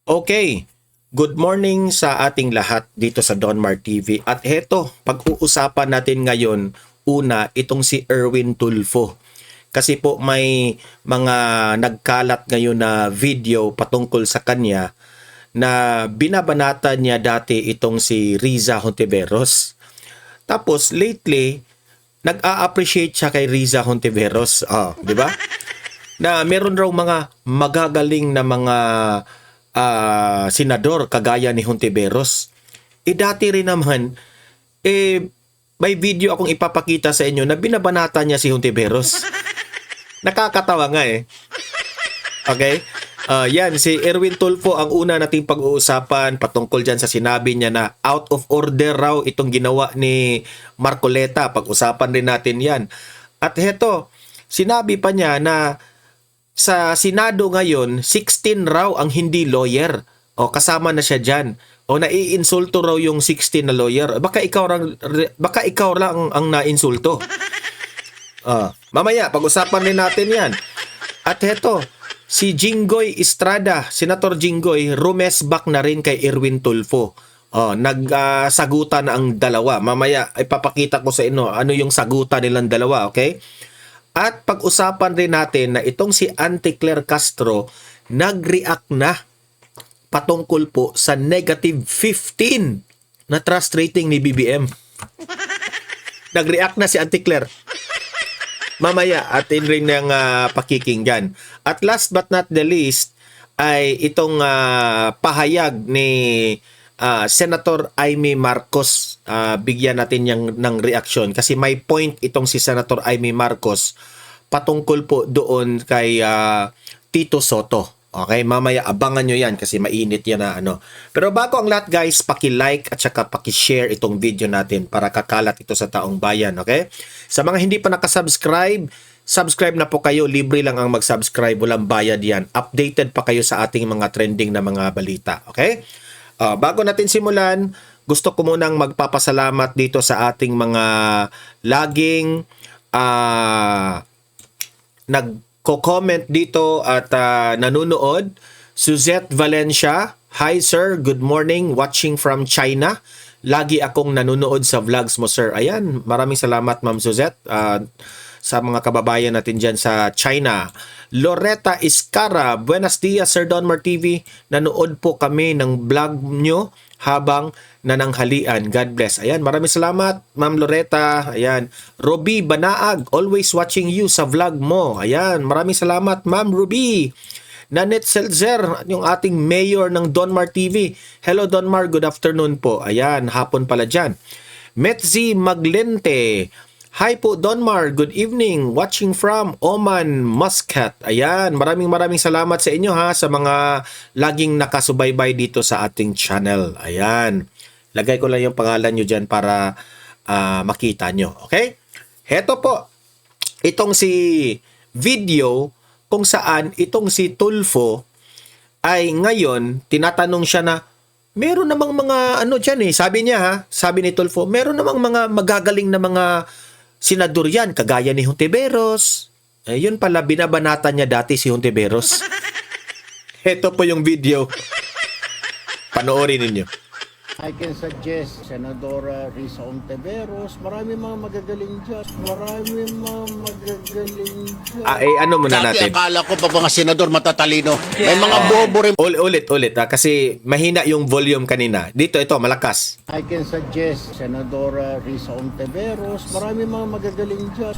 Okay, good morning sa ating lahat dito sa Donmar TV. At heto, pag-uusapan natin ngayon, una, itong si Erwin Tulfo. Kasi po may mga nagkalat ngayon na video patungkol sa kanya na binabanata niya dati itong si Riza Hontiveros. Tapos lately, nag-a-appreciate siya kay Riza Hontiveros. Di ba? Na meron raw mga magagaling na mga senador kagaya ni Hontiveros. Dati rin naman, may video akong ipapakita sa inyo na binabanata niya si Hontiveros. Nakakatawa nga eh. Okay? Yan, si Erwin Tulfo ang una nating pag-uusapan patungkol dyan sa sinabi niya na out of order raw itong ginawa ni Marcoleta. Pag-usapan rin natin yan. At heto, sinabi pa niya na sa Senado ngayon, 16 raw ang hindi lawyer. O kasama na siya dyan. O naiinsulto raw yung 16 na lawyer. Baka ikaw lang ang nainsulto. Mamaya, pag-usapan rin natin yan. At heto, si Jinggoy Estrada, Senator Jinggoy, rumesback na rin kay Erwin Tulfo. Nagsagutan na ang dalawa. Mamaya, ipapakita ko sa inyo ano yung sagutan nilang dalawa, okay? At pag-usapan rin natin na itong si Auntie Claire Castro nag-react na patungkol po sa negative 15 na trust rating ni BBM. Nag-react na si Auntie Claire. Mamaya atin rin ng pakikinggan. At last but not the least ay itong pahayag ni Senator Amy Marcos. Bigyan natin ng reaksyon kasi may point itong si Senator Amy Marcos patungkol po doon kay Tito Soto. Okay, mamaya abangan nyo yan kasi mainit yan na ano. Pero bago ang lahat guys, paki-like at saka paki-share itong video natin para kakalat ito sa taong bayan. Okay? Sa mga hindi pa nakasubscribe, subscribe na po kayo. Libre lang ang mag-subscribe. Walang bayad yan. Updated pa kayo sa ating mga trending na mga balita. Okay? Bago natin simulan, gusto ko munang magpapasalamat dito sa ating mga laging nagko-comment dito at nanonood. Suzette Valencia, hi sir, good morning, watching from China. Lagi akong nanonood sa vlogs mo sir. Ayan, maraming salamat Ma'am Suzette sa mga kababayan natin dyan sa China. Loretta Iscara, buenos dias Sir Donmar TV. Nanood po kami ng vlog nyo habang nananghalian. God bless. Ayan, maraming salamat Ma'am Loretta. Ayan. Ruby Banaag, always watching you sa vlog mo. Ayan, maraming salamat Ma'am Ruby. Nanette Selzer, yung ating mayor ng Donmar TV. Hello Donmar, good afternoon po. Ayan, hapon pala dyan. Metzi Maglente, hi po Donmar, good evening, watching from Oman, Muscat. Ayan, maraming salamat sa inyo ha, sa mga laging nakasubaybay dito sa ating channel. Ayan, lagay ko lang yung pangalan nyo dyan para makita nyo. Okay? Heto po, itong si video kung saan itong si Tulfo ay ngayon tinatanong siya na meron namang mga ano dyan eh. Sabi niya ha, sabi ni Tulfo, meron namang mga magagaling na mga senador yan, kagaya ni Hontiveros. Yun pala, binabanata niya dati si Hontiveros. Ito po yung video. Panoorin ninyo. I can suggest Senadora Riza Hontiveros. Marami mga magagaling dyan. Ano muna Dati natin? akala ko pa mga senador matatalino. May mga bobo rin. Ulit kasi mahina yung volume kanina. Dito, ito, malakas. I can suggest Senadora Riza Hontiveros. Marami mga magagaling dyan.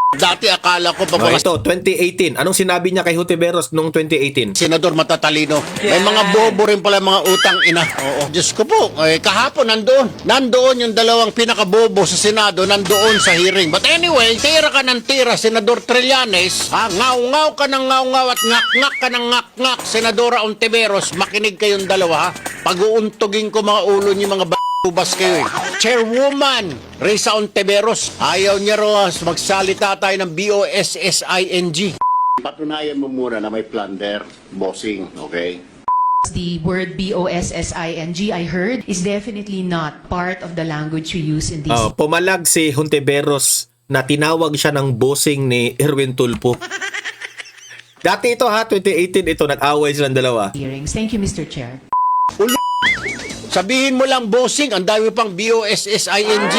Dati akala ko pa mga Ito, 2018. Anong sinabi niya kay Hontiveros nung 2018? senador matatalino. May mga bobo rin pala mga utang ina. Oo. Diyos ko po, kahapon nandoon yung dalawang pinakabobo sa Senado, nandoon sa hearing. But anyway, tira ka ng tira, Senador Trillanes. Ngaw-ngaw ka ng ngaw-ngaw at ngak-ngak ka ng ngak-ngak, Senadora Hontiveros. Makinig kayong dalawa ha. Pag-uuntugin ko mga ulo niyo mga ubas kayo eh. Chairwoman Riza Hontiveros, ayaw niya raw magsalita tayo ng BOSSING. Patunayan mo muna na may plunder, bossing, okay? The word BOSSING, I heard, is definitely not part of the language we use in these. Pumalag si Hontiveros na tinawag siya ng bossing ni Erwin Tulfo. Dati ito ha, 2018 ito, nag-away silang dalawa. hearings. Thank you, Mr. Chair. Sabihin mo lang, bossing, ang dami pang BOSSING.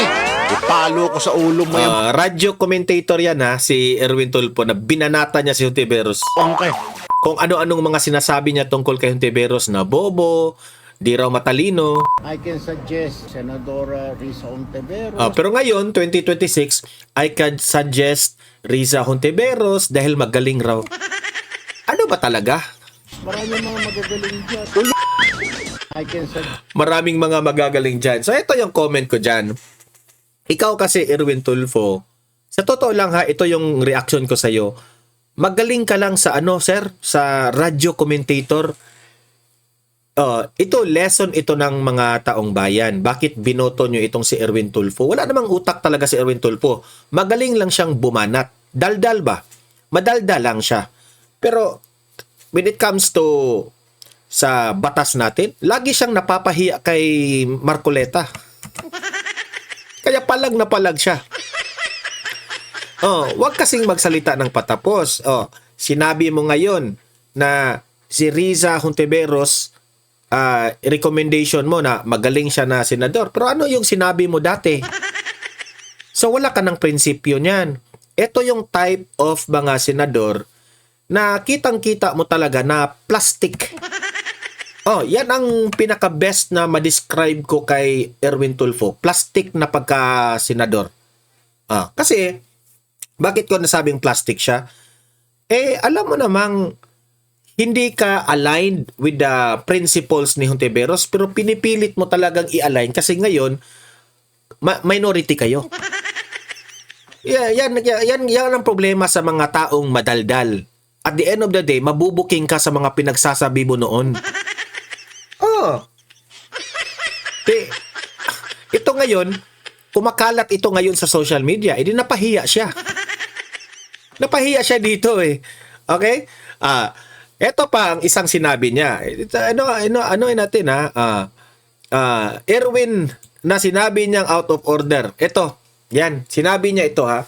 Ipalo ko sa ulo mo yan. Radio commentator yan ha, si Erwin Tulfo, na binanata niya si Hontiveros. Okay. Kung ano-anong mga sinasabi niya tungkol kay Hontiveros na bobo, di raw matalino. I can suggest Senadora Risa Ontiveros. Pero ngayon, 2026, I could suggest Riza Hontiveros dahil magaling raw. Ano ba talaga? Maraming mga magagaling dyan. I can suggest. Maraming mga magagaling dyan. So, ito yung comment ko dyan. Ikaw kasi, Erwin Tulfo, sa totoo lang ha, ito yung reaction ko sa'yo. Magaling ka lang sa ano, sir? Sa radio commentator. Ito, lesson ito ng mga taong bayan. Bakit binoto nyo itong si Erwin Tulfo? Wala namang utak talaga si Erwin Tulfo. Magaling lang siyang bumanat. Daldal ba? Madaldal lang siya. Pero, when it comes to sa batas natin, lagi siyang napapahiya kay Marcoleta. Kaya palag na palag siya. Wag kasing magsalita ng patapos. Sinabi mo ngayon na si Riza Hontiveros, recommendation mo na magaling siya na senador. Pero ano yung sinabi mo dati? So wala ka ng prinsipyo niyan. Ito yung type of mga senador na kitang-kita mo talaga na plastic. Yan ang pinaka-best na ma-describe ko kay Erwin Tulfo. Plastic na pagka-senador. Kasi, bakit ko nasabing plastic siya? Alam mo namang hindi ka aligned with the principles ni Hontiveros, pero pinipilit mo talagang i-align kasi ngayon, minority kayo. Yan ang problema sa mga taong madaldal. At the end of the day, mabubuking ka sa mga pinagsasabi mo noon. Ito ngayon, kumakalat ito ngayon sa social media, edi napahiya siya. Napahiya siya dito Okay? Ito pa ang isang sinabi niya. Ano natin ha? Erwin na sinabi niyang out of order. Ito, yan, sinabi niya ito ha.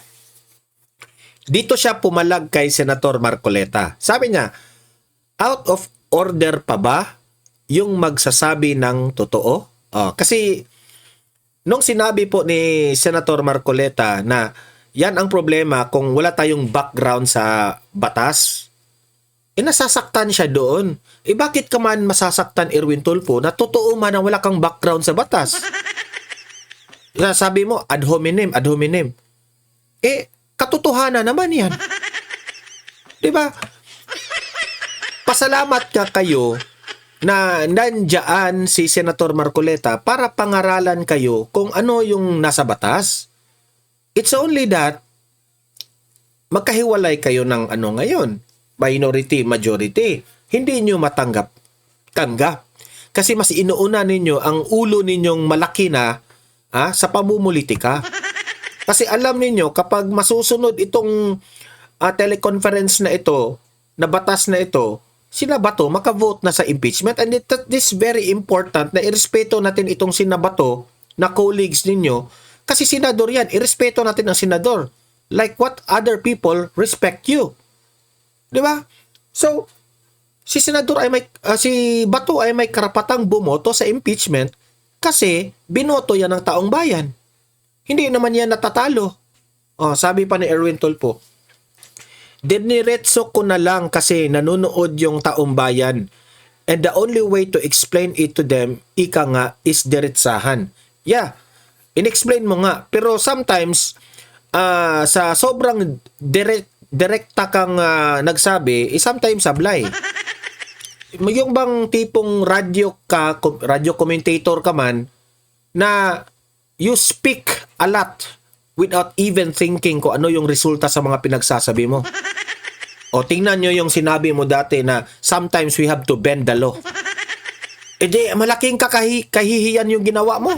Dito siya pumalag kay Senator Marcoleta. Sabi niya, out of order pa ba yung magsasabi ng totoo? Kasi nung sinabi po ni Senator Marcoleta na yan ang problema kung wala tayong background sa batas, nasasaktan siya doon. Bakit ka man masasaktan, Erwin Tulfo, na totoo man na wala kang background sa batas? Sabi mo, ad hominem. Katotohanan naman yan. Diba? Pasalamat ka kayo na nandiyan si Senator Marcoleta para pangaralan kayo kung ano yung nasa batas. It's only that magkahiwalay kayo ng ano ngayon, minority, majority. Hindi nyo tanggap. Kasi mas inuuna ninyo ang ulo ninyong malaki na sa pamumulitika. Kasi alam ninyo, kapag masusunod itong teleconference na ito, na batas na ito, sila Bato makavote na sa impeachment, and this very important na irespeto natin itong sina Bato na colleagues ninyo kasi senador yan, irespeto natin ang senador like what other people respect you, di ba? So si senador ay si Bato ay may karapatang bumoto sa impeachment kasi binoto yan ng taong bayan, hindi naman yan natatalo. Sabi pa ni Erwin Tulfo, diniretso ko na lang kasi nanonood yung taong bayan. And the only way to explain it to them, ika nga, is diretsahan. Yeah, inexplain mo nga. Pero sometimes, sa sobrang direkta kang nagsabi, sometimes sablay. Yung bang tipong radio commentator ka man, na you speak a lot without even thinking kung ano yung resulta sa mga pinagsasabi mo. Tingnan nyo yung sinabi mo dati na sometimes we have to bend the law. Malaking kahihiyan yung ginawa mo.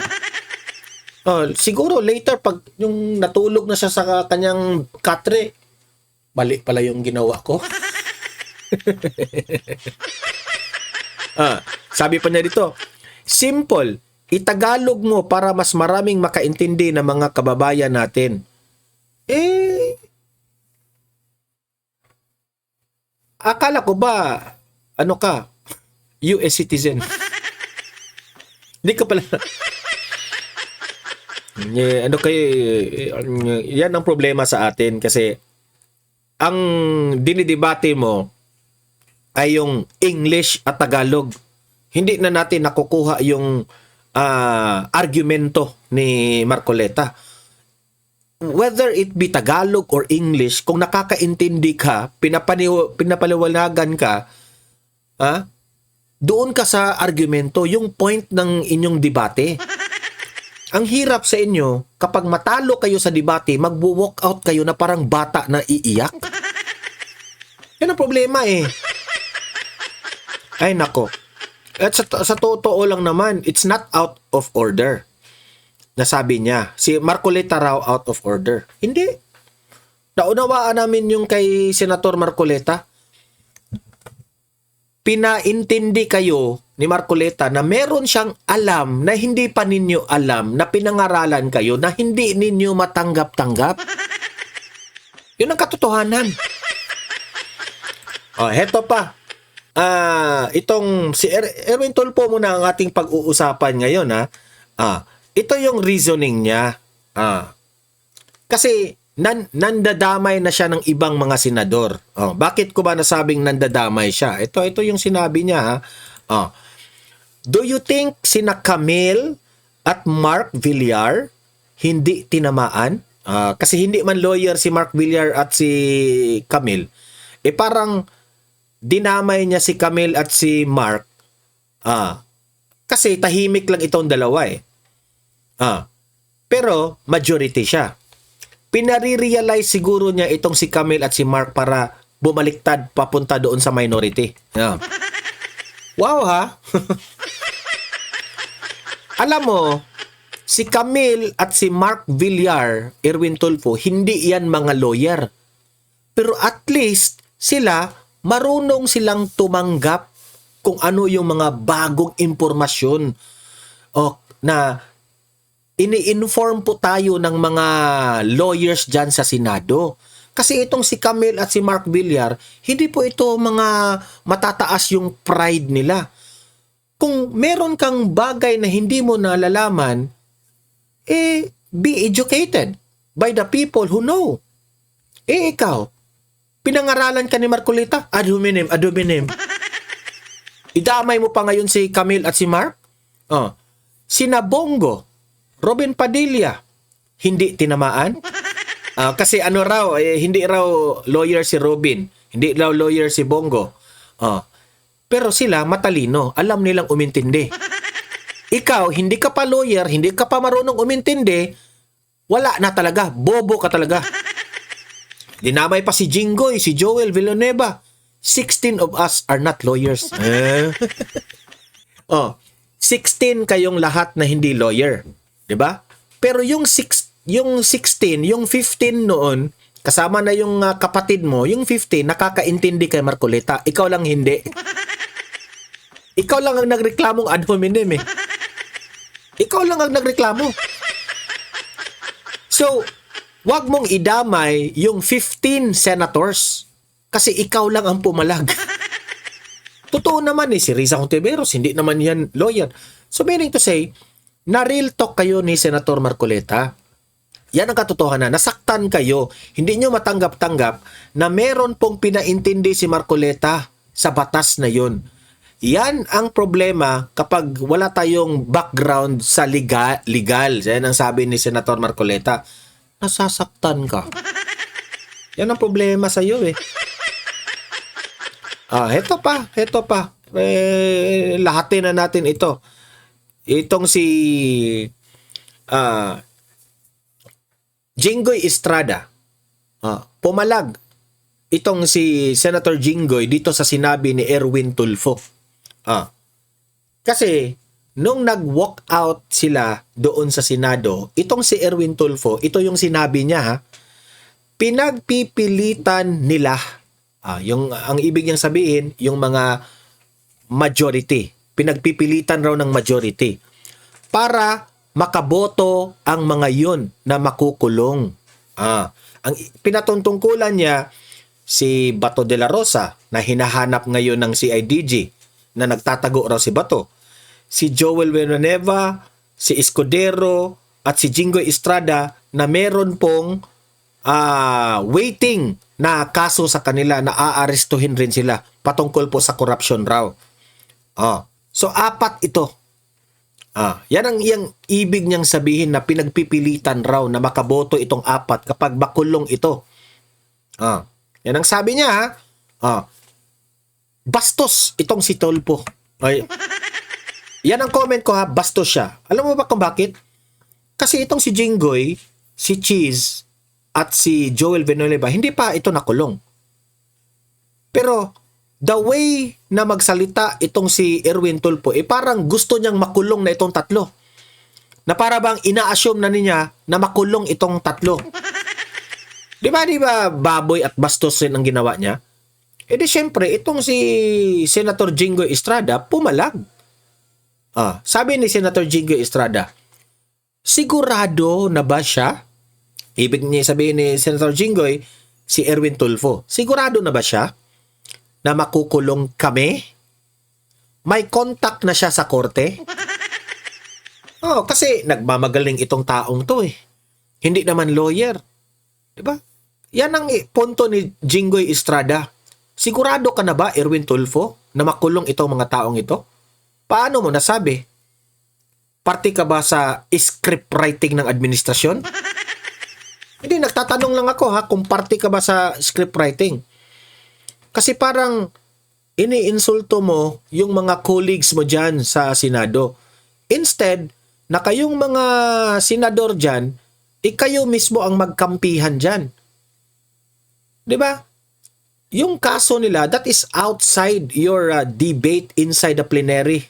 Siguro later pag yung natulog na siya sa kanyang katre, balik pala yung ginawa ko. Sabi pa niya dito, simple, itagalog mo para mas maraming makaintindi ng mga kababayan natin. Akala ko ba, ano ka, US citizen? Hindi ka pala. Ano kayo, yan ang problema sa atin kasi ang dinidebate mo ay yung English at Tagalog. Hindi na natin nakukuha yung argumento ni Marcoleta. Whether it be Tagalog or English, kung nakakaintindi ka, pinapaliwanagan ka, doon ka sa argumento, yung point ng inyong debate. Ang hirap sa inyo, kapag matalo kayo sa debate, magwo-walk out kayo na parang bata na iiyak. Yan ang problema eh. Ay nako. At sa totoo lang naman, it's not out of order. Nasabi niya, si Marcoleta raw out of order. Hindi. Naunawaan namin yung kay Senator Marcoleta. Pinaintindi kayo ni Marcoleta na meron siyang alam na hindi pa ninyo alam, na pinangaralan kayo na hindi ninyo matanggap-tanggap. Yun ang katotohanan. Heto pa. Itong si Erwin Tulfo muna ang ating pag-uusapan ngayon ha. Ito yung reasoning niya. Kasi nandadamay na siya ng ibang mga senador. Bakit ko ba nasabing nandadamay siya? Ito yung sinabi niya ha. Do you think sina Camille at Mark Villar hindi tinamaan? Kasi hindi man lawyer si Mark Villar at si Camille. Parang dinamay niya si Camille at si Mark. Kasi tahimik lang itong dalawa eh. Pero majority siya. Pinare-realize siguro niya itong si Camille at si Mark para bumaliktad papunta doon sa minority. Wow ha? Alam mo, si Camille at si Mark Villar, Erwin Tulfo, hindi yan mga lawyer. Pero at least sila, marunong silang tumanggap kung ano yung mga bagong impormasyon na ini-inform po tayo ng mga lawyers dyan sa Senado. Kasi itong si Camille at si Mark Villar, hindi po ito mga matataas yung pride nila. Kung meron kang bagay na hindi mo nalalaman, be educated by the people who know. Ikaw, pinangaralan ka ni Marcoleta, ad hominem. Idamay mo pa ngayon si Camille at si Mark? Sina Bongo, Robin Padilla, hindi tinamaan? Kasi hindi raw lawyer si Robin, hindi raw lawyer si Bongo. Pero sila matalino, alam nilang umintindi. Ikaw, hindi ka pa lawyer, hindi ka pa marunong umintindi, wala na talaga, bobo ka talaga. Dinamay pa si Jinggoy, si Joel Villanueva. 16 of us are not lawyers. 16 kayong lahat na hindi lawyer. 'Di ba? Pero yung 16, yung 15 noon, kasama na yung kapatid mo, yung 15 nakakaintindi kay Marcoleta. Ikaw lang hindi. Ikaw lang ang nagreklamong ad hominem eh. Ikaw lang ang nagreklamo. So, wag mong idamay yung 15 senators kasi ikaw lang ang pumalag. Totoo naman si Risa Hontiveros, hindi naman yan lawyer. So, meaning to say, na-real talk kayo ni Senator Marcoleta. Yan ang katotohanan. Nasaktan kayo. Hindi nyo matanggap-tanggap na meron pong pinaintindi si Marcoleta sa batas na yun. Yan ang problema kapag wala tayong background sa legal. Yan ang sabi ni Senator Marcoleta. Nasasaktan ka. Yan ang problema sa iyo eh. Heto pa. Lahatin na natin ito. Itong si Jinggoy Estrada. Pumalag itong si Senator Jinggoy dito sa sinabi ni Erwin Tulfo. Kasi nung nag-walk out sila doon sa Senado, itong si Erwin Tulfo, ito yung sinabi niya pinagpipilitan nila, ang ibig niyang sabihin, yung mga majority, pinagpipilitan raw ng majority para makaboto ang mga yun na makukulong. Ang pinatutungkulan niya, si Bato de la Rosa na hinahanap ngayon ng CIDG na nagtatago raw si Bato. Si Joel Villanueva, si Escudero at si Jinggoy Estrada na meron pong waiting na kaso sa kanila na aarestuhin rin sila patungkol po sa corruption raw. So apat ito. Yan ang iyang ibig niyang sabihin na pinagpipilitan raw na makaboto itong apat kapag makulong ito. Yan ang sabi niya bastos itong si Tolpo. Ay, yan ang comment ko ha, bastos siya. Alam mo ba kung bakit? Kasi itong si Jinggoy, si Cheese, at si Joel Villanueva, hindi pa ito nakulong. Pero, the way na magsalita itong si Erwin Tulfo, parang gusto niyang makulong na itong tatlo. Na para bang ina-assume na niya na makulong itong tatlo. Di ba baboy at bastos rin ang ginawa niya? E di syempre, itong si Senator Jinggoy Estrada, pumalag. Sabi ni Senator Jinggoy Estrada, sigurado na ba siya? Ibig niya sabihin ni Senator Jinggoy, si Erwin Tulfo, sigurado na ba siya na makukulong kami? May contact na siya sa korte? Kasi nagmamagaling itong taong to eh. Hindi naman lawyer. Diba? Yan ang punto ni Jinggoy Estrada. Sigurado ka na ba, Erwin Tulfo, na makulong itong mga taong ito? Paano mo nasabi? Parte ka ba sa script writing ng administrasyon? Hindi, nagtatanong lang ako kung parte ka ba sa script writing. Kasi parang iniinsulto mo yung mga colleagues mo dyan sa Senado. Instead, na kayong mga senador dyan, kayo mismo ang magkampihan dyan. Diba? Yung kaso nila, that is outside your debate inside the plenary.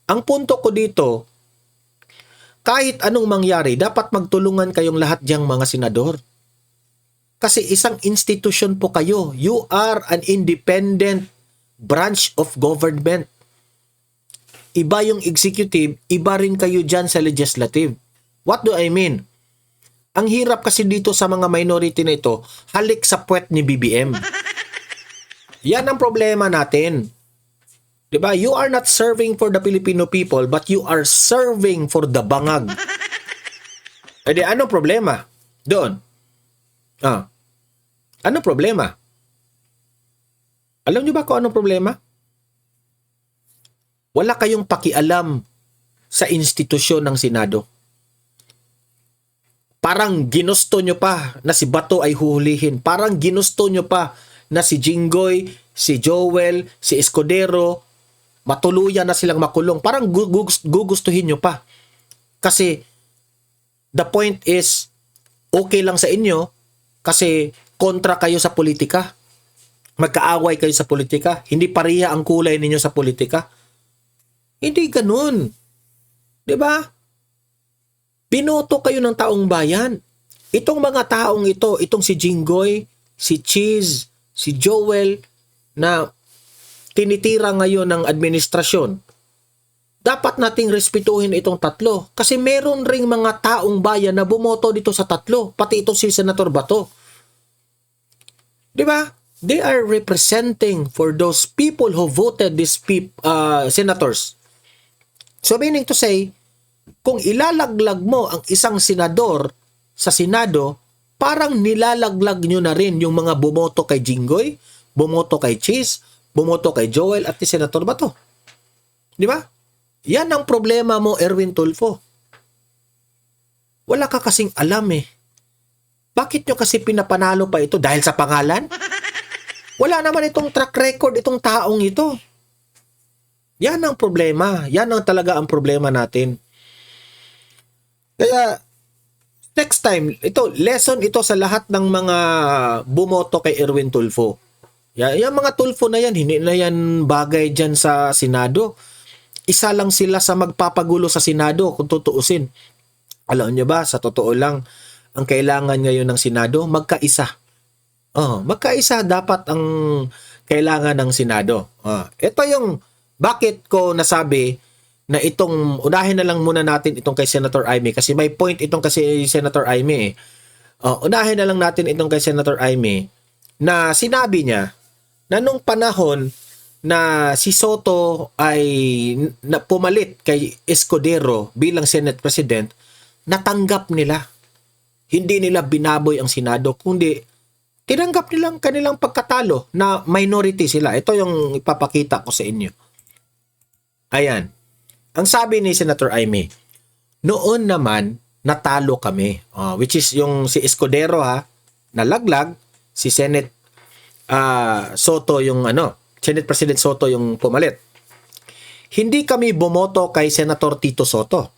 Ang punto ko dito, kahit anong mangyari, dapat magtulungan kayong lahat diyang mga senador. Kasi isang institusyon po kayo. You are an independent branch of government. Iba yung executive, iba rin kayo dyan sa legislative. What do I mean? Ang hirap kasi dito sa mga minority na ito, halik sa puwet ni BBM. Yan ang problema natin. Diba? You are not serving for the Filipino people, but you are serving for the bangag. E di, ano problema? Doon. Ano problema? Alam niyo ba kung ano problema? Wala kayong pakialam sa institusyon ng Senado. Parang ginusto nyo pa na si Bato ay huhulihin. Parang ginusto nyo pa na si Jinggoy, si Joel, si Escudero, matuluyan na silang makulong. Parang gugustuhin nyo pa. Kasi the point is, okay lang sa inyo kasi kontra kayo sa politika. Magkaaway kayo sa politika. Hindi pareha ang kulay ninyo sa politika. Hindi ganun. Diba? Binoto kayo ng taong bayan. Itong mga taong ito, itong si Jinggoy, si Cheese, si Joel, na tinitira ngayon ng administrasyon, dapat nating respetuhin itong tatlo. Kasi meron ring mga taong bayan na bumoto dito sa tatlo. Pati itong si Senator Bato. Diba? They are representing for those people who voted these senators. So meaning to say, kung ilalaglag mo ang isang senador sa Senado, parang nilalaglag nyo na rin yung mga bumoto kay Jinggoy, bumoto kay Cheese, bumoto kay Joel at ni Senator Bato. Di ba? Yan ang problema mo, Erwin Tulfo. Wala ka kasing alam eh. Bakit nyo kasi pinapanalo pa ito? Dahil sa pangalan? Wala naman itong track record itong taong ito. Yan ang problema. Yan ang talaga ang problema natin. Kaya, next time, lesson ito sa lahat ng mga bumoto kay Erwin Tulfo. Yung mga Tulfo na yan, hindi na yan bagay dyan sa Senado. Isa lang sila sa magpapagulo sa Senado kung tutuusin. Alam nyo ba, sa totoo lang, ang kailangan ngayon ng Senado, magkaisa. Magkaisa dapat ang kailangan ng Senado. Ito yung bakit ko nasabi na itong, unahin na lang muna natin itong kay Senator Aimee kasi may point itong kasi Senator Aimee. Unahin na lang natin itong kay Senator Aimee na sinabi niya na nung panahon na si Soto ay pumalit kay Escudero bilang Senate President, natanggap nila. Hindi nila binaboy ang Senado, kundi tinanggap nilang kanilang pagkatalo na minority sila. Ito yung ipapakita ko sa inyo. Ayan. Ang sabi ni Senator Aimee, noon naman natalo kami. Which is yung si Escudero nalaglag, si Senate Soto yung Senate President Soto yung pumalit. Hindi kami bumoto kay Senator Tito Soto.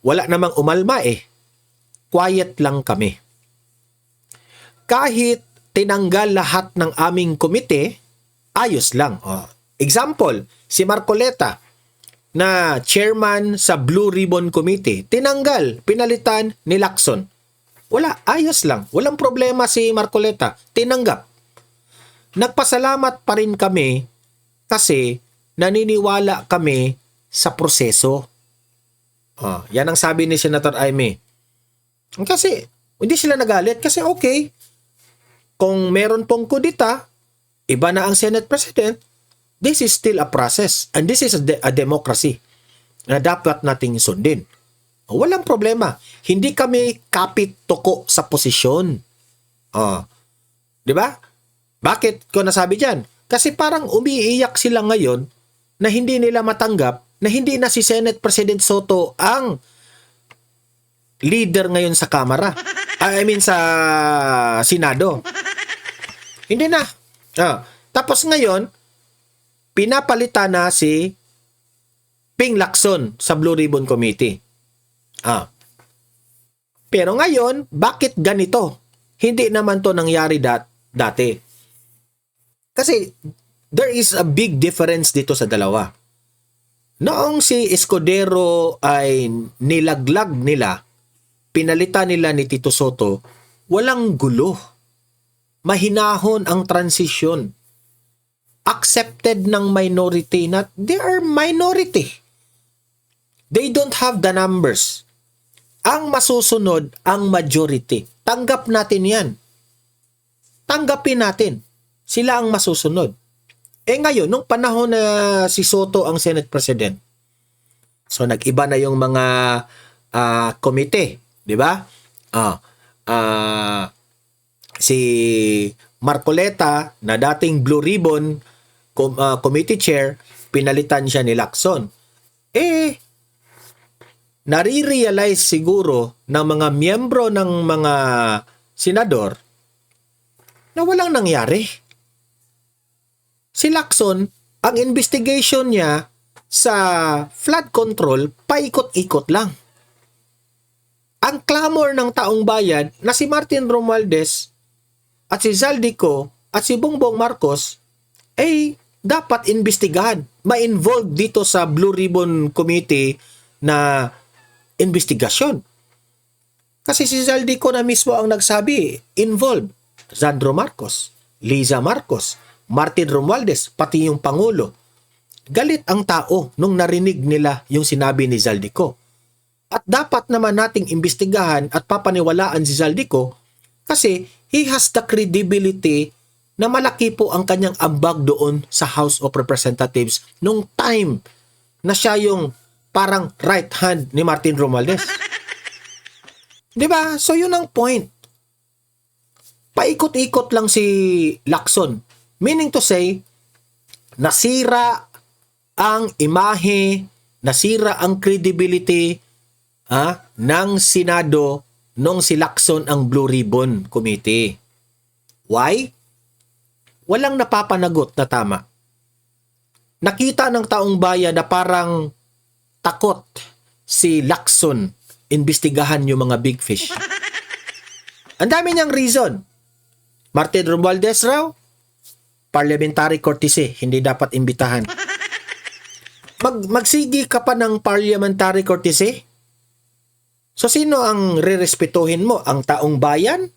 Wala namang umalma Quiet lang kami. Kahit tinanggal lahat ng aming komite, ayos lang. Example, si Marcoleta na chairman sa Blue Ribbon Committee, tinanggal, pinalitan ni Lacson. Wala, ayos lang. Walang problema si Marcoleta. Tinanggap. Nagpasalamat pa rin kami kasi naniniwala kami sa proseso. Yan ang sabi ni Senator Aimee. Kasi hindi sila nagalit kasi okay. Kung meron pong kudita, iba na ang Senate President, this is still a process and this is a democracy na dapat nating sundin. Walang problema. Hindi kami kapit-toko sa posisyon. Di ba? Bakit ko nasabi dyan? Kasi parang umiiyak sila ngayon na hindi nila matanggap na hindi na si Senate President Soto ang leader ngayon sa Kamara. Sa Senado. Hindi na. Tapos ngayon, pinapalitan na si Ping Lacson sa Blue Ribbon Committee. Pero ngayon, bakit ganito? Hindi naman to nangyari dati. Kasi there is a big difference dito sa dalawa. Noong si Escudero ay nilaglag nila, pinalitan nila ni Tito Soto, walang gulo. Mahinahon ang transition. Accepted ng minority na they are minority. They don't have the numbers. Ang masusunod, ang majority. Tanggap natin yan. Tanggapin natin. Sila ang masusunod. Ngayon, nung panahon na si Soto ang Senate President, so nag-iba na yung mga komite. Di ba? Si Marcoleta na dating Blue Ribbon Committee Chair, pinalitan siya ni Lacson. Nare-realize siguro ng mga miyembro ng mga senador na walang nangyari. Si Lacson, ang investigation niya sa flood control, paikot-ikot lang. Ang clamor ng taong bayan na si Martin Romualdez at si Zaldico at si Bongbong Marcos dapat investigahan, ma-involve dito sa Blue Ribbon Committee na investigasyon. Kasi si Zaldico na mismo ang nagsabi, involved Sandro Marcos, Liza Marcos, Martin Romualdez, pati yung Pangulo. Galit ang tao nung narinig nila yung sinabi ni Zaldico. At dapat naman nating imbestigahan at papaniwalaan si Zaldico kasi he has the credibility na malaki po ang kanyang ambag doon sa House of Representatives nung time na siya yung parang right hand ni Martin Romualdez. Diba? So yun ang point. Paikot-ikot lang si Lacson. Meaning to say, nasira ang imahe, nasira ang credibility ng Senado nung si Lacson ang Blue Ribbon Committee. Why? Walang napapanagot na tama. Nakita ng taong bayan na parang takot si Lacson imbestigahan yung mga big fish. Ang dami niyang reason. Martin Romualdez raw, parliamentary courtesy, hindi dapat imbitahan. Magsigi ka pa ng parliamentary courtesy? So sino ang rerespetuhin mo? Ang taong bayan?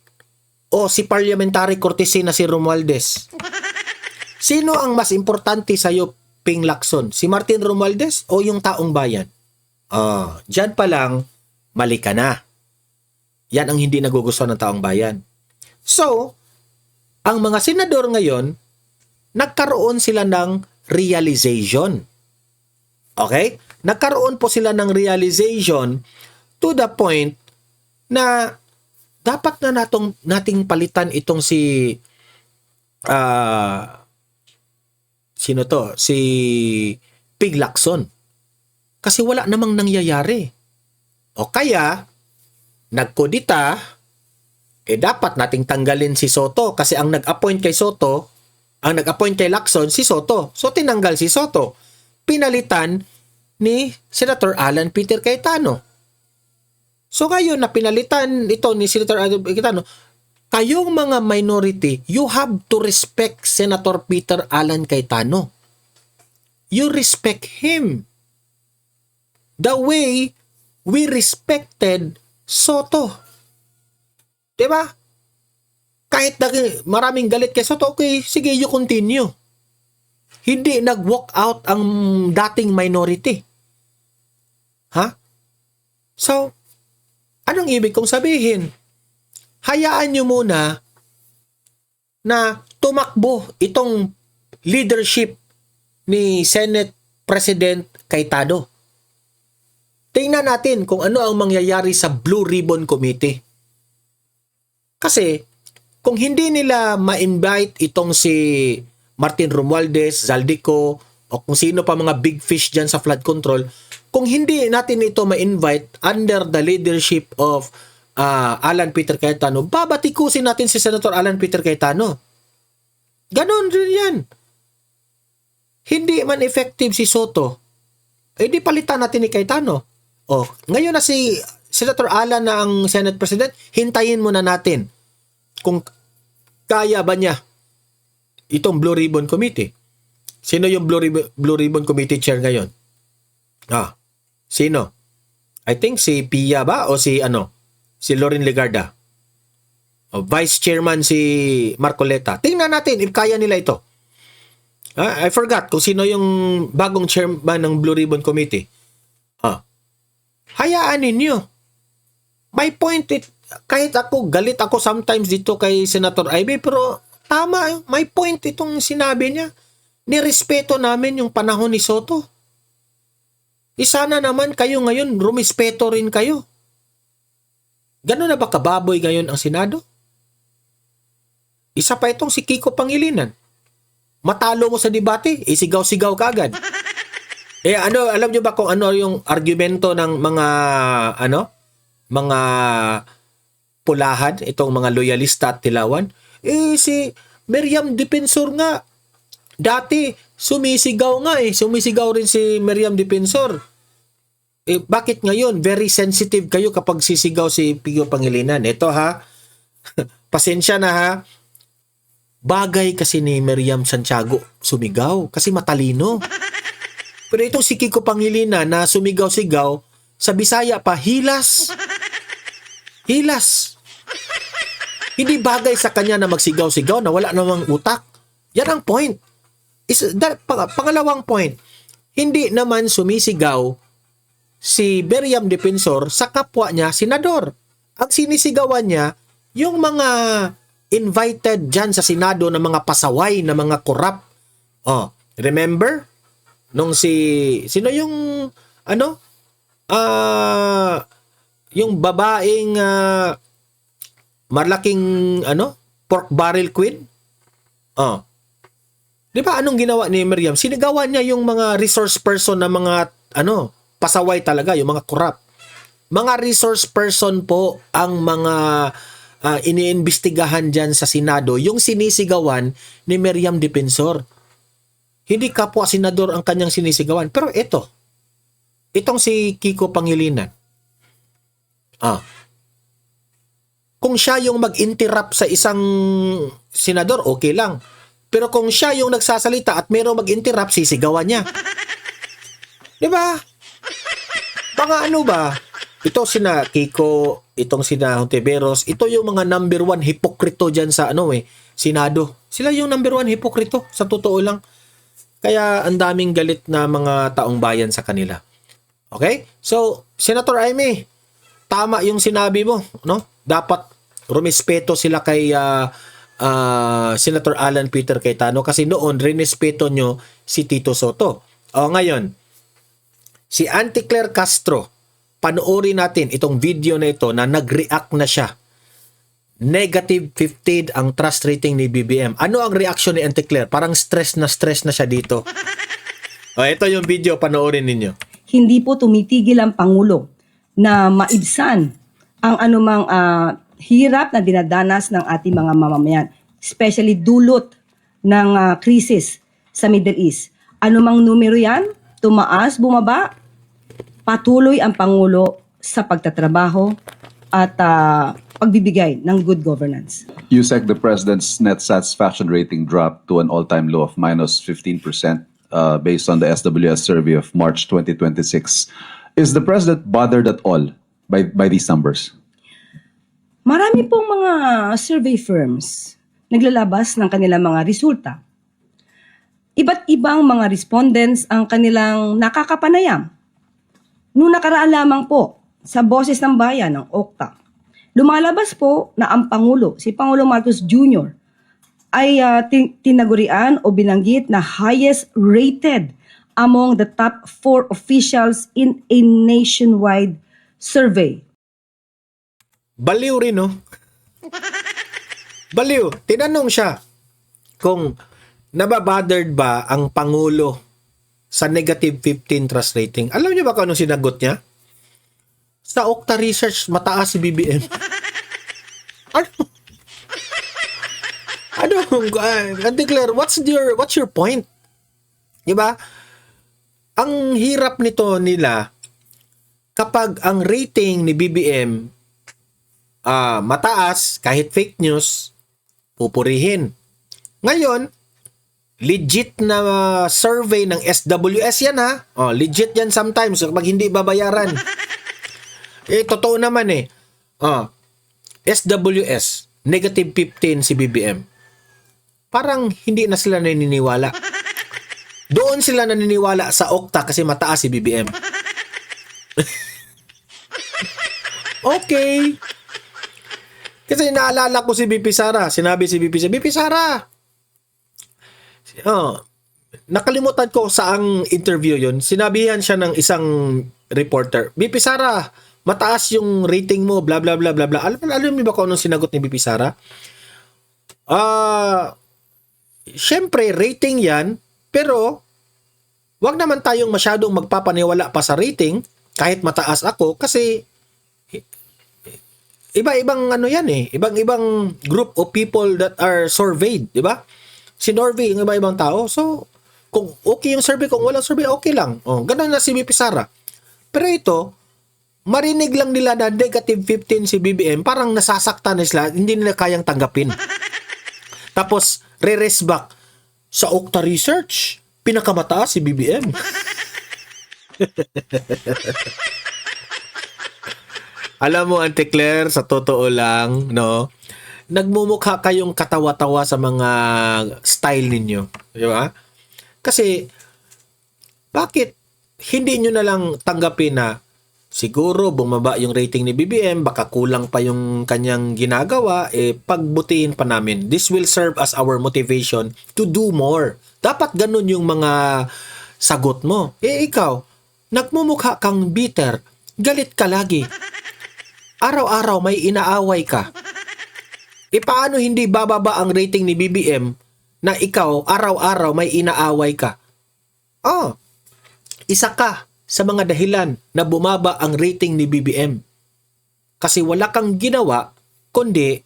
O si parliamentary courtesy na si Romualdez? Sino ang mas importante sa'yo, Ping Lacson? Si Martin Romualdez o yung taong bayan? Diyan pa lang, mali ka na. Yan ang hindi nagugustuhan ng taong bayan. So, ang mga senador ngayon, nagkaroon sila ng realization. Okay? Nagkaroon po sila ng realization to the point na dapat na nating palitan itong si sino to? Si Pig Lacson. Kasi wala namang nangyayari. O kaya, nagkodita, dapat nating tanggalin si Soto kasi ang nag-appoint kay Lacson, si Soto. So, tinanggal si Soto. Pinalitan ni Senator Alan Peter Cayetano. So, ngayon na pinalitan ito ni Senator Alan Peter Cayetano, kayong mga minority, you have to respect Senator Peter Alan Cayetano. You respect him the way we respected Soto. Diba? Kahit maraming galit kay Soto, okay, sige, you continue. Hindi nag-walk out ang dating minority. Ha? So, anong ibig kong sabihin? Hayaan nyo muna na tumakbo itong leadership ni Senate President Cayetano. Tingnan natin kung ano ang mangyayari sa Blue Ribbon Committee. Kasi, kung hindi nila ma-invite itong si Martin Romualdez, Zaldico, o kung sino pa mga big fish dyan sa flood control, kung hindi natin ito ma-invite under the leadership of Alan Peter Cayetano, babatikusin natin si Senator Alan Peter Cayetano. Ganon rin yan. Hindi man effective si Soto, di palitan natin ni Cayetano. Ngayon na si Senator Alan na ang Senate President, hintayin muna natin kung kaya ba niya itong Blue Ribbon Committee. Sino yung Blue Ribbon Committee chair ngayon? Sino? I think si Pia ba o si Loren Legarda. Vice Chairman si Marcoleta. Tingnan natin if kaya nila ito. I forgot kung sino yung bagong chairman ng Blue Ribbon Committee. Hayaan ninyo. My point, kahit ako, galit ako sometimes dito kay Senator Ivy, pero tama, my point itong sinabi niya. Nirespeto namin yung panahon ni Soto. Sana naman kayo ngayon, rumispeto rin kayo. Gano'n na ba kababoy ngayon ang Senado? Isa pa itong si Kiko Pangilinan. Matalo mo sa debate, sigaw-sigaw ka agad. Alam nyo ba kung ano yung argumento ng mga pulahan, itong mga loyalista at tilawan? Si Miriam Defensor nga, dati sumisigaw rin si Miriam Defensor. Bakit ngayon very sensitive kayo kapag sisigaw si Kiko Pangilinan? Ito pasensya na ha. Bagay kasi ni Miriam Santiago sumigaw kasi matalino. Pero itong si Kiko Pangilinan na sumigaw-sigaw, sa Bisaya pa, hilas. Hilas. Hindi bagay sa kanya na magsigaw-sigaw na wala namang utak. Yan ang point. Pangalawang point, hindi naman sumisigaw si Miriam Defensor sa kapwa niya, senador. Ang sinisigawan niya, yung mga invited dyan sa Senado na mga pasaway, na mga korap. Remember? Nung sino yung yung babaeng malaking pork barrel queen? Di ba anong ginawa ni Miriam? Sinigawan niya yung mga resource person na mga pasaway talaga, yung mga korap. Mga resource person po ang mga iniimbestigahan dyan sa Senado, yung sinisigawan ni Miriam Defensor. Hindi kapwa senador ang kanyang sinisigawan. Pero itong si Kiko Pangilinan, kung siya yung mag-interrupt sa isang senador, okay lang. Pero kung siya yung nagsasalita at mayroong mag-interrupt, sisigawan niya. Di ba? Mga ba? Ito sina Kiko, itong sina Hontiveros, ito yung mga number one hipokrito dyan sa Senado. Sila yung number one hipokrito, sa totoo lang. Kaya ang daming galit na mga taong bayan sa kanila. Okay? So, Senator Amy, tama yung sinabi mo, no? Dapat rumispeto sila kay Senator Alan Peter Cayetano kasi noon rinespeto nyo si Tito Soto. O ngayon, si Auntie Claire Castro, panoorin natin itong video na ito na nag-react na siya. Negative 15 ang trust rating ni BBM. Ano ang reaction ni Auntie Claire? Parang stress na siya dito. O, ito yung video, panoorin ninyo. Hindi po tumitigil ang Pangulo na maibsan ang anumang hirap na dinadanas ng ating mga mamamayan, especially dulot ng krisis sa Middle East. Anumang numero yan, tumaas, bumaba, patuloy ang Pangulo sa pagtatrabaho at pagbibigay ng good governance. USEC, the president's net satisfaction rating dropped to an all-time low of minus 15% based on the SWS survey of March 2026. Is the president bothered at all by these numbers? Marami pong mga survey firms naglalabas ng kanilang mga resulta. Iba't ibang mga respondents ang kanilang nakakapanayam. Noong nakaraan lamang po sa Boses ng Bayan ng OCTA, lumalabas po na ang Pangulo, si Pangulo Marcos Jr., ay tinagurian o binanggit na highest rated among the top 4 officials in a nationwide survey. Baliw rin, no? Baliw. Tinanong siya kung nababothered ba ang Pangulo sa negative 15 trust rating. Alam niyo ba kung anong sinagot niya? Sa Okta Research, mataas si BBM. Ano? Auntie Claire, what's your point? Diba? Ang hirap nito nila kapag ang rating ni BBM mataas, kahit fake news, pupurihin. Ngayon, legit na survey ng SWS yan ha. Legit yan sometimes kapag hindi babayaran. Totoo naman SWS, negative 15 si BBM. Parang hindi na sila naniniwala. Doon sila naniniwala sa Okta kasi mataas si BBM. Okay. Kasi naalala ko si BP Sara. Sinabi si BP Sara. Nakalimutan ko saang interview yun. Sinabihan siya ng isang reporter, BP Sara, mataas yung rating mo, bla bla bla bla bla. Alam niyo ba kung anong sinagot ni BP Sara? Syempre, rating yan, pero wag naman tayong masyadong magpapaniwala pa sa rating kahit mataas ako kasi iba-ibang ibang-ibang group of people that are surveyed, di ba? Sinorvey yung iba-ibang tao. So, kung okay yung survey, kung walang survey, okay lang. Ganun na si BP Sara. Pero ito, marinig lang nila na negative 15 si BBM, parang nasasaktan na sila, hindi nila kayang tanggapin. Tapos, re-race back sa Okta Research, pinakamataas si BBM. Alam mo, Auntie Claire, sa totoo lang, no, nagmumukha kayong katawa-tawa sa mga style ninyo. Di ba? Kasi, bakit hindi nyo na lang tanggapin na siguro bumaba yung rating ni BBM, baka kulang pa yung kanyang ginagawa, pagbutihin pa namin. This will serve as our motivation to do more. Dapat ganun yung mga sagot mo. Ikaw, nagmumukha kang bitter, galit ka lagi. Araw-araw may inaaway ka. Paano hindi bababa ang rating ni BBM na ikaw araw-araw may inaaway ka? Isa ka sa mga dahilan na bumaba ang rating ni BBM. Kasi wala kang ginawa kundi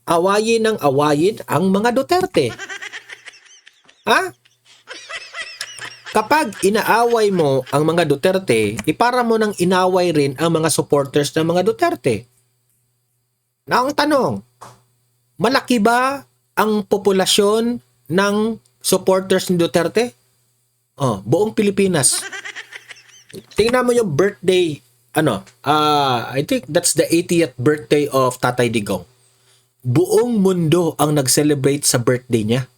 awayin ng awayin ang mga Duterte. Kapag inaaway mo ang mga Duterte, ipara mo nang inaway rin ang mga supporters ng mga Duterte. Na ang tanong, malaki ba ang populasyon ng supporters ni Duterte? Buong Pilipinas. Tingnan mo yung birthday, I think that's the 80th birthday of Tatay Digong. Buong mundo ang nag-celebrate sa birthday niya.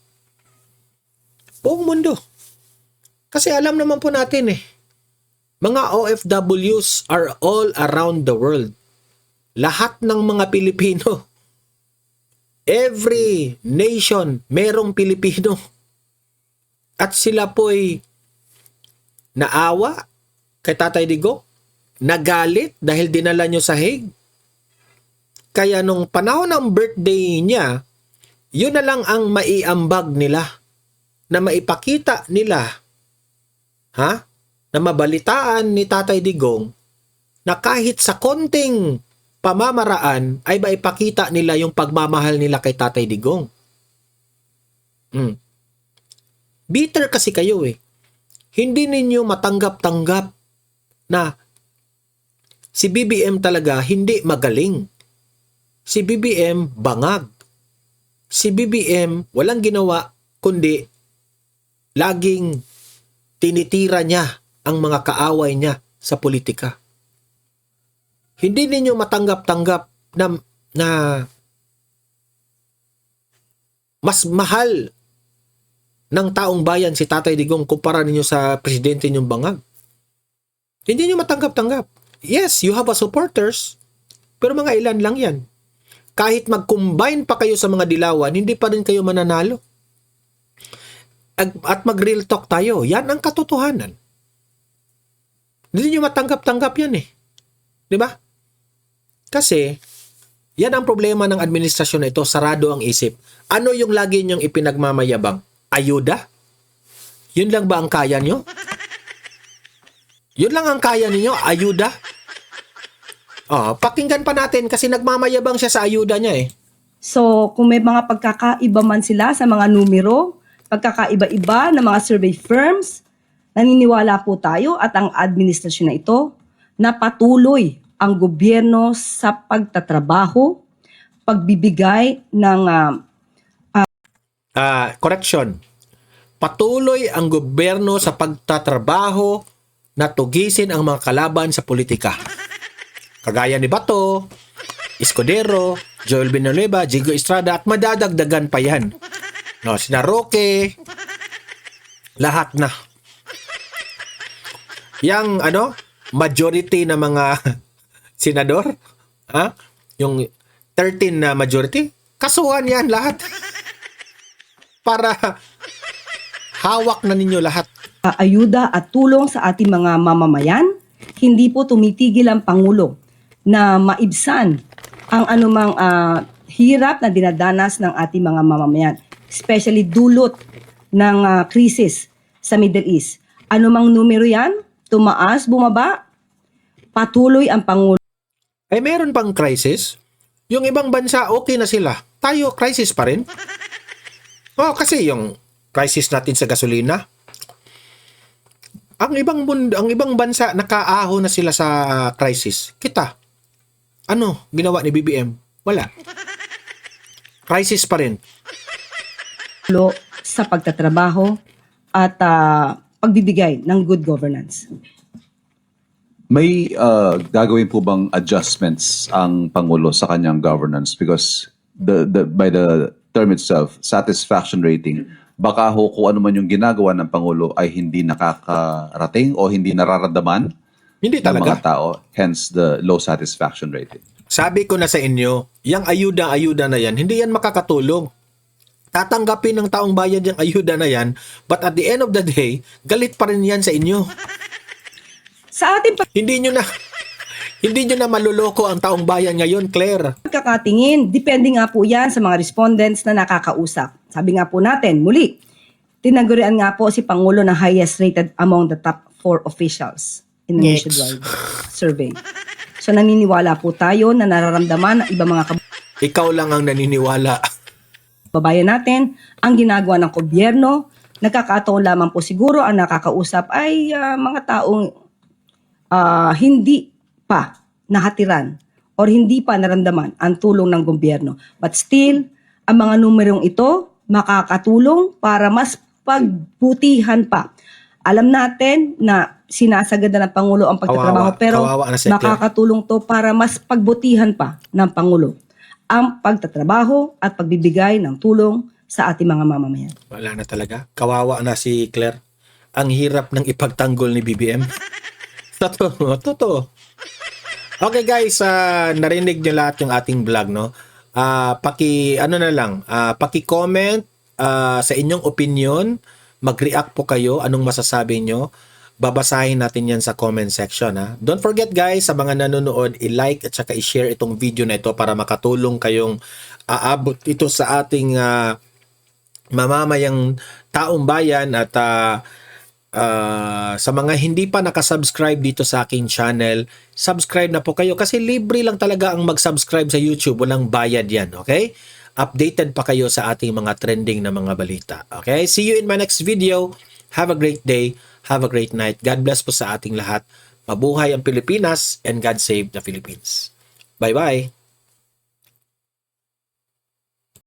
Buong mundo. Kasi alam naman po natin mga OFWs are all around the world. Lahat ng mga Pilipino every nation merong Pilipino. At sila po'y naawa kay Tatay Digong, nagalit dahil dinala nyo sa Hague. Kaya nung panahon ng birthday niya, yun na lang ang maiambag nila, na maipakita nila, na mabalitaan ni Tatay Digong na kahit sa konting pamamaraan ay maipakita nila yung pagmamahal nila kay Tatay Digong. Bitter kasi kayo eh. Hindi ninyo matanggap-tanggap na si BBM talaga hindi magaling. Si BBM bangag. Si BBM walang ginawa kundi laging tinitira niya ang mga kaaway niya sa politika. Hindi ninyo matanggap-tanggap na mas mahal ng taong bayan si Tatay Digong kumpara ninyo sa presidente ninyong bangag. Hindi niyo matanggap-tanggap. Yes, you have a supporters, pero mga ilan lang yan. Kahit mag-combine pa kayo sa mga dilawan, hindi pa rin kayo mananalo. At mag-real talk tayo. Yan ang katotohanan. Hindi niyo matanggap-tanggap yan eh. Di ba? Kasi, yan ang problema ng administrasyon na ito, sarado ang isip. Ano yung lagi niyong ipinagmamayabang? Ayuda? Yun lang ba ang kaya nyo? Yun lang ang kaya ninyo? Ayuda? Pakinggan pa natin kasi nagmamayabang siya sa ayuda niya eh. So, kung may mga pagkakaiba man sila sa mga numero, pagkakaiba-iba ng mga survey firms, naniniwala po tayo at ang administrasyon na ito na patuloy ang gobyerno sa pagtatrabaho, pagbibigay ng correction. Patuloy ang gobyerno sa pagtatrabaho na tugisin ang mga kalaban sa politika. Kagaya ni Bato, Escudero, Joel Villanueva, Jigo Estrada at madadagdagan pa yan. No, sina Roque, lahat na. Yang majority na mga senador, yung 13 na majority, kasuhan yan lahat. Para hawak na ninyo lahat. ayuda at tulong sa ating mga mamamayan, hindi po tumitigil ang Pangulo na maibsan ang anumang hirap na dinadanas ng ating mga mamamayan, especially dulot ng krisis sa Middle East. Anumang numero yan, tumaas, bumaba, patuloy ang Pangulo. Ay meron pang crisis? Yung ibang bansa okay na sila. Tayo crisis pa rin? Kasi yung crisis natin sa gasolina. Ang ibang bansa nakaaho na sila sa crisis. Kita. Ano ginawa ni BBM? Wala. Crisis pa rin. Sa pagtatrabaho at pagbibigay ng good governance. May gagawin po bang adjustments ang Pangulo sa kanyang governance? Because by the term itself, satisfaction rating, baka ho kung ano man yung ginagawa ng Pangulo ay hindi nakakarating o hindi nararamdaman Hindi ng mga talaga. tao, hence the low satisfaction rating. Sabi ko na sa inyo, yung ayuda-ayuda na yan, hindi yan makakatulong. Tatanggapin ng taong bayan yung ayuda na yan, but at the end of the day, galit pa rin yan sa inyo. Sa ating Hindi nyo na maluloko ang taong bayan ngayon, Claire. pagkakatingin, depende nga po yan sa mga respondents na nakakausap. Sabi nga po natin, muli, tinagurian nga po si Pangulo na highest rated among the top 4 officials in the Next. nationwide survey. So naniniwala po tayo na nararamdaman ng ibang mga Ikaw lang ang naniniwala. kababayan natin ang ginagawa ng gobyerno. Nagkakataon lamang po siguro ang nakakausap ay mga taong hindi pa nahatiran or hindi pa naramdaman ang tulong ng gobyerno. But still, ang mga numerong ito makakatulong para mas pagbutihan pa. Alam natin na sinasagad na ng Pangulo ang pagtatrabaho pero Kawawa na si Claire. makakatulong to para mas pagbutihan pa ng Pangulo ang pagtatrabaho at pagbibigay ng tulong sa ating mga mamamayan. Wala na talaga. Kawawa na si Claire. Ang hirap ng ipagtanggol ni BBM. Totoo. Okay guys, narinig nyo lahat yung ating vlog, no? paki-comment sa inyong opinion, mag-react po kayo, anong masasabi nyo. Babasahin natin yan sa comment section. Ha? Don't forget guys, sa mga nanonood, i-like at saka i-share itong video na ito para makatulong kayong aabot ito sa ating mamamayang taong bayan at sa mga hindi pa nakasubscribe dito sa aking channel, subscribe na po kayo kasi libre lang talaga ang mag-subscribe sa YouTube, walang bayad yan, okay? Updated pa kayo sa ating mga trending na mga balita, okay? See you in my next video. Have a great day, have a great night. God bless po sa ating lahat. Mabuhay ang Pilipinas and God save the Philippines. Bye-bye!